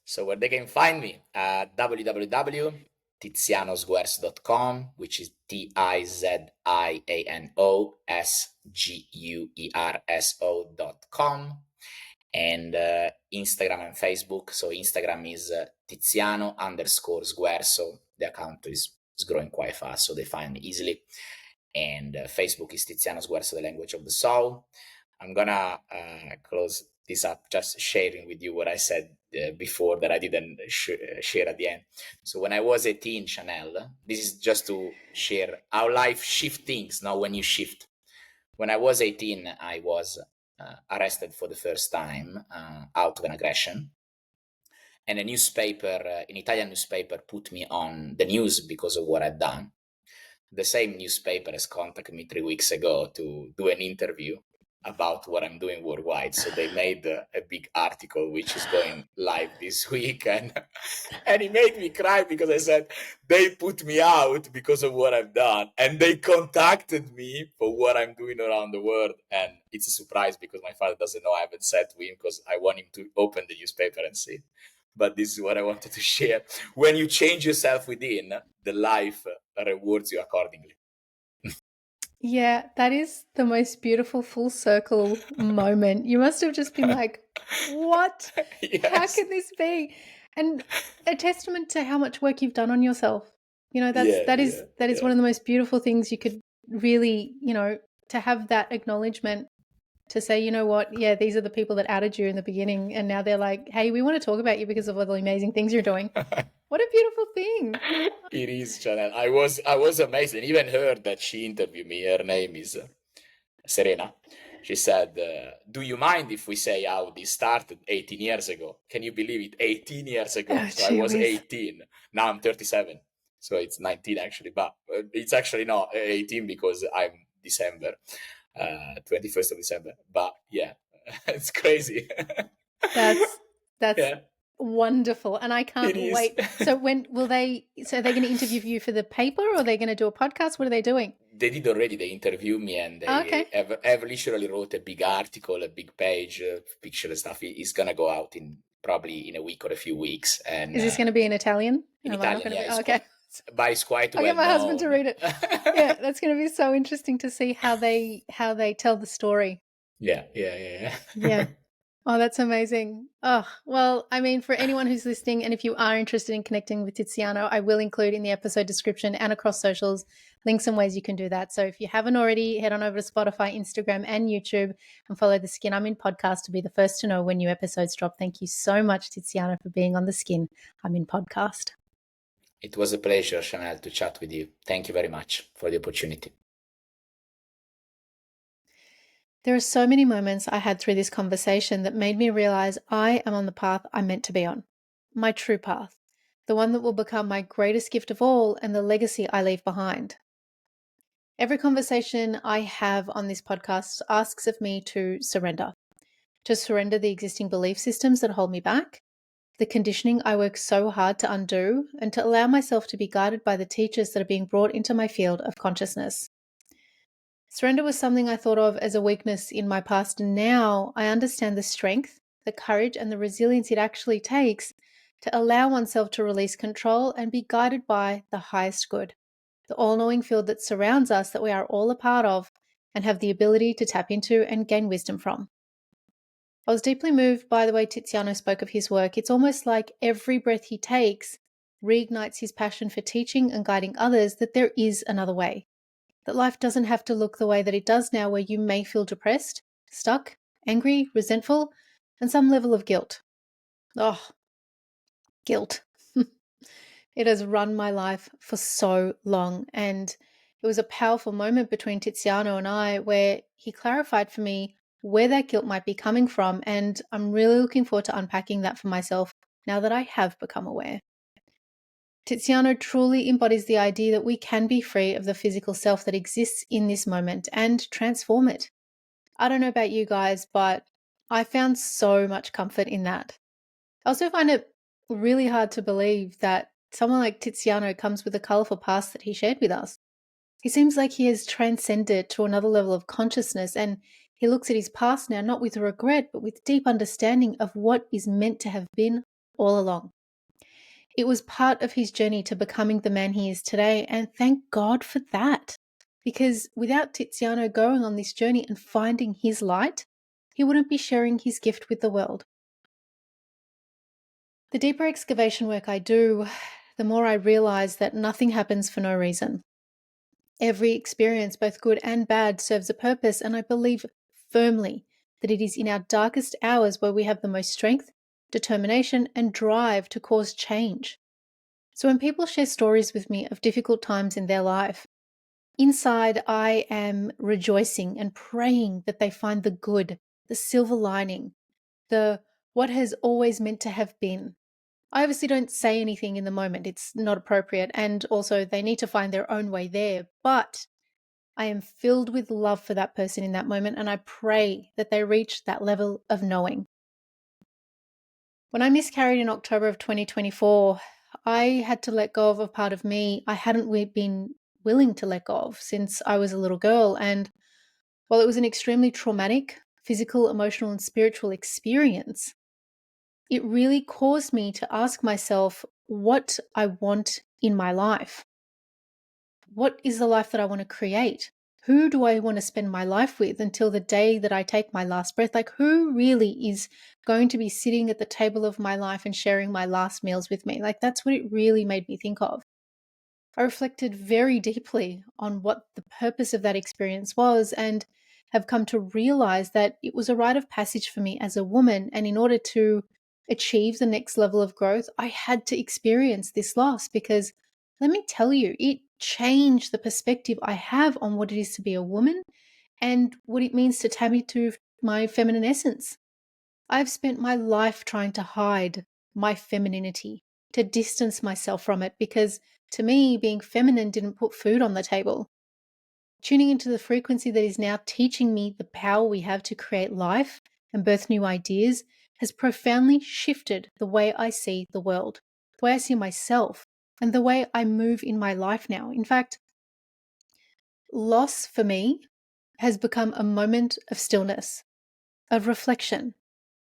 So where they can find me, www.tizianosguerso.com, which is TIZIANOSGUERSO.com, and Instagram and Facebook. So Instagram is Tiziano_Sguerso. The account is growing quite fast, so they find me easily. And Facebook is Tiziano Sguerso, the language of the soul. I'm gonna close this up just sharing with you what I said before that I didn't share at the end. So when I was 18, Chanel, this is just to share how life shifts things, now when you shift. When I was 18, I was arrested for the first time out of an aggression. And an Italian newspaper put me on the news because of what I'd done. The same newspaper has contacted me 3 weeks ago to do an interview about what I'm doing worldwide. So they made a big article, which is going live this week. And it made me cry because I said, they put me out because of what I've done. And they contacted me for what I'm doing around the world. And it's a surprise because my father doesn't know. I haven't said to him because I want him to open the newspaper and see. But this is what I wanted to share. When you change yourself within, the life rewards you accordingly. Yeah, that is the most beautiful full circle moment. You must have just been like, what? Yes. How can this be? And a testament to how much work you've done on yourself. You know, that is one of the most beautiful things you could really, to have that acknowledgement to say, you know what, yeah, these are the people that outed you in the beginning, and now they're like, hey, we want to talk about you because of all the amazing things you're doing. What a beautiful thing. It is, Chanel. I was amazed, and even heard that she interviewed me. Her name is Serena. She said, do you mind if we say how this started 18 years ago? Can you believe it? 18 years ago. Oh, So I was 18. Now I'm 37. So it's 19 actually, but it's actually not 18 because I'm December, 21st of December. But yeah, it's crazy. That's Yeah, wonderful. And I can't it is. wait. So when will they, so they're going to interview you for the paper, or are they going to do a podcast? What are they doing? They did already. They interviewed me, and Oh, they okay. have literally wrote a big article, a big page, picture and stuff. It's gonna go out in probably in a week or a few weeks. And Is this going to be in Italian? in Am I not Italian, going to yeah, be? Oh, okay. but it's quite I'll well get my husband to known. read it. Yeah, that's going to be so interesting to see how they tell the story. Yeah. Oh, that's amazing. Oh, well, I mean, for anyone who's listening, and if you are interested in connecting with Tiziano, I will include in the episode description and across socials links and ways you can do that. So if you haven't already, head on over to Spotify, Instagram, and YouTube and follow the Skin I'm In podcast to be the first to know when new episodes drop. Thank you so much, Tiziano, for being on the Skin I'm In podcast. It was a pleasure, Chanel, to chat with you. Thank you very much for the opportunity. There are so many moments I had through this conversation that made me realize I am on the path I'm meant to be on. My true path. The one that will become my greatest gift of all and the legacy I leave behind. Every conversation I have on this podcast asks of me to surrender the existing belief systems that hold me back, the conditioning I work so hard to undo, and to allow myself to be guided by the teachers that are being brought into my field of consciousness. Surrender was something I thought of as a weakness in my past, and now I understand the strength, the courage, and the resilience it actually takes to allow oneself to release control and be guided by the highest good, the all-knowing field that surrounds us, that we are all a part of and have the ability to tap into and gain wisdom from. I was deeply moved by the way Tiziano spoke of his work. It's almost like every breath he takes reignites his passion for teaching and guiding others that there is another way, that life doesn't have to look the way that it does now, where you may feel depressed, stuck, angry, resentful, and some level of guilt. Oh, guilt. It has run my life for so long, and it was a powerful moment between Tiziano and I where he clarified for me where that guilt might be coming from, and I'm really looking forward to unpacking that for myself now that I have become aware. Tiziano truly embodies the idea that we can be free of the physical self that exists in this moment and transform it. I don't know about you guys, but I found so much comfort in that. I also find it really hard to believe that someone like Tiziano comes with a colourful past that he shared with us. He seems like he has transcended to another level of consciousness, and he looks at his past now not with regret but with deep understanding of what is meant to have been all along. It was part of his journey to becoming the man he is today, and thank God for that. Because without Tiziano going on this journey and finding his light, he wouldn't be sharing his gift with the world. The deeper excavation work I do, the more I realize that nothing happens for no reason. Every experience, both good and bad, serves a purpose, and I believe firmly that it is in our darkest hours where we have the most strength, determination, and drive to cause change. So when people share stories with me of difficult times in their life, inside I am rejoicing and praying that they find the good, the silver lining, the what has always meant to have been. I obviously don't say anything in the moment. It's not appropriate. And also they need to find their own way there. But I am filled with love for that person in that moment. And I pray that they reach that level of knowing. When I miscarried in October of 2024, I had to let go of a part of me I hadn't been willing to let go of since I was a little girl. And while it was an extremely traumatic, physical, emotional, and spiritual experience, it really caused me to ask myself what I want in my life. What is the life that I want to create? Who do I want to spend my life with until the day that I take my last breath? Like, who really is going to be sitting at the table of my life and sharing my last meals with me? Like, that's what it really made me think of. I reflected very deeply on what the purpose of that experience was, and have come to realize that it was a rite of passage for me as a woman. And in order to achieve the next level of growth, I had to experience this loss, because let me tell you, it changed the perspective I have on what it is to be a woman and what it means to tap into my feminine essence. I've spent my life trying to hide my femininity, to distance myself from it, because to me, being feminine didn't put food on the table. Tuning into the frequency that is now teaching me the power we have to create life and birth new ideas has profoundly shifted the way I see the world, the way I see myself, and the way I move in my life now. In fact, loss for me has become a moment of stillness, of reflection,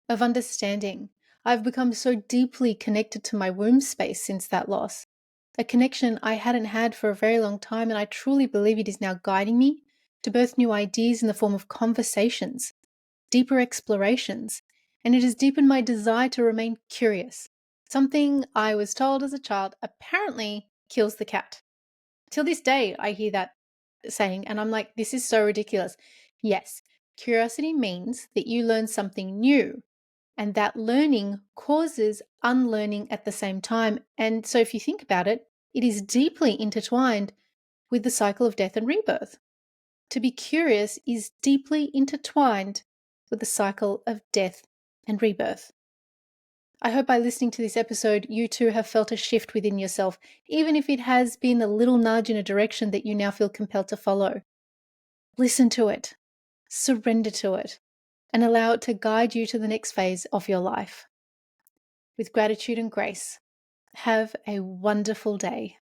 of understanding. I've become so deeply connected to my womb space since that loss, a connection I hadn't had for a very long time, and I truly believe it is now guiding me to birth new ideas in the form of conversations, deeper explorations, and it has deepened my desire to remain curious, something I was told as a child apparently kills the cat. Till this day, I hear that saying, and I'm like, this is so ridiculous. Yes, curiosity means that you learn something new, and that learning causes unlearning at the same time. And so, if you think about it, it is deeply intertwined with the cycle of death and rebirth. To be curious is deeply intertwined with the cycle of death and rebirth. I hope by listening to this episode, you too have felt a shift within yourself, even if it has been a little nudge in a direction that you now feel compelled to follow. Listen to it, surrender to it, and allow it to guide you to the next phase of your life. With gratitude and grace, have a wonderful day.